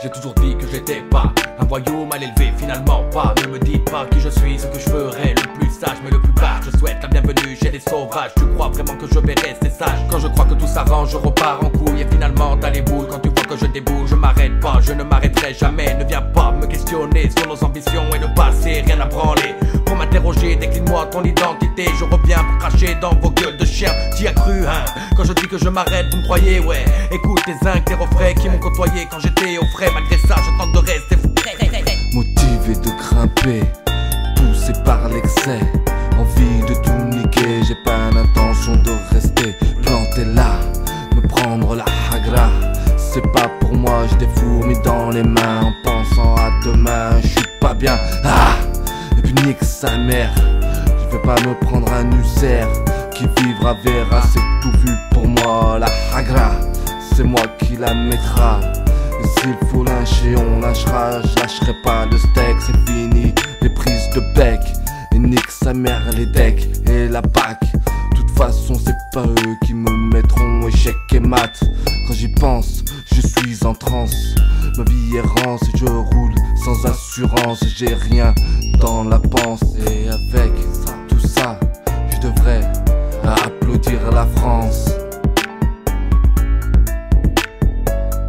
J'ai toujours dit que j'étais pas un voyou mal élevé, finalement pas. Ne me dites pas qui je suis, ce que je ferai, le plus sage mais le plus bas. Je souhaite la bienvenue chez les sauvages. Tu crois vraiment que je vais rester sage? Quand je crois que tout s'arrange, je repars en couille. Et finalement t'as les boules, quand tu vois que je déboule. Je m'arrête pas, je ne m'arrêterai jamais. Ne viens pas me questionner sur nos ambitions et le passé, rien à branler. Pour m'interroger, décline-moi ton identité. Je reviens pour cracher dans vos gueules de chiens. T'y as cru, hein? Quand je dis que je m'arrête, vous me croyez, ouais. Écoute tes zincs, tes refrains qui m'ont côtoyé quand j'étais au frais. Malgré ça, je tente de rester fou. Motivé de grimper, poussé par l'excès, envie de tout niquer. J'ai pas l'intention de rester planté là, me prendre la hagra. C'est pas pour moi, j'ai des fourmis dans les mains. En pensant à demain, je suis pas bien. Ah, et puis nique sa mère. Je vais pas me prendre un ulcère. Qui vivra verra, c'est tout vu pour moi. La hagra, c'est moi qui la mettra. Et s'il faut lyncher, on lâchera. Je lâcherai pas le steak, c'est fini. Les prises de bec, et nique sa mère les decks et la bac. De toute façon, c'est pas eux qui me mettront échec et mat. Quand j'y pense, je suis en transe. Ma vie est rance et je roule sans assurance. J'ai rien dans la panse. Et avec tout ça, je devrais applaudir la France.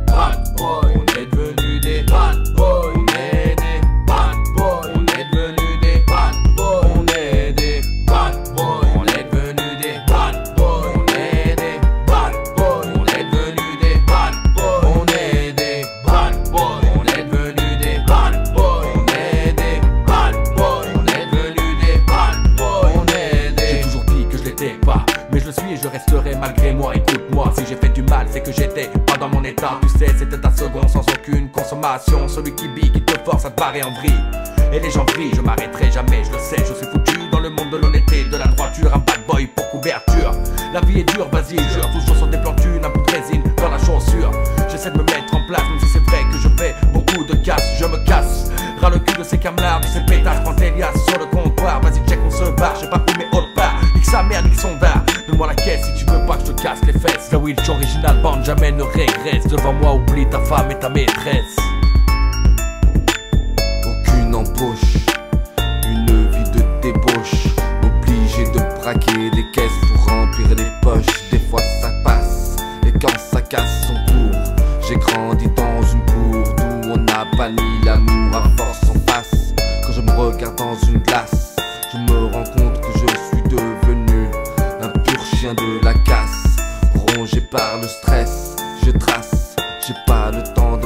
Bad boy, on est devenu des bad boys. On est des bad boys. On est devenu des bad boys. On est des bad boys. On est devenu des bad boys. On est des bad boys. On est devenu des bad boys. On est des bad boys. On est devenu des bad boys. On est des bad boys. On est devenu des bad boys. On est des. J'ai toujours dit que je l'étais pas, mais je le suis et je resterai malgré moi. Écoute-moi, si j'ai fait du mal, c'est que j'étais pas dans mon état. Tu sais, c'était ta seconde sans aucune consommation. Celui qui bille, qui te force à te barrer en vrille. Et les gens brillent, je m'arrêterai jamais, je le sais. Je suis foutu dans le monde de l'honnêteté, de la droiture. Un bad boy pour couverture. La vie est dure, vas-y, jure. Toujours sur des plans thunes, un peu de résine dans la chaussure. J'essaie de me mettre en place, même si c'est vrai que je fais beaucoup de casse. Je me casse, ras le cul de ces camelards, de ces pétasses. Prends tes liasses sur le comptoir, vas-y check, on se barre. Je sais pas où mais autre part, nique sa mère, nique son dard. Donne-moi la caisse si tu veux pas que je te casse les fesses. La Wilch original bande jamais ne régresse. Devant moi oublie ta femme et ta maîtresse. Aucune embauche, une vie de débauche. Obligé de braquer des caisses pour remplir les poches. Des fois ça passe, et quand ça casse son cours. J'ai grandi dans une cour d'où on a banni l'amour à force en face. Quand je me regarde dans une glace, je me rends compte que je suis devenu un pur chien de la casse. Rongé par le stress, je trace, j'ai pas le temps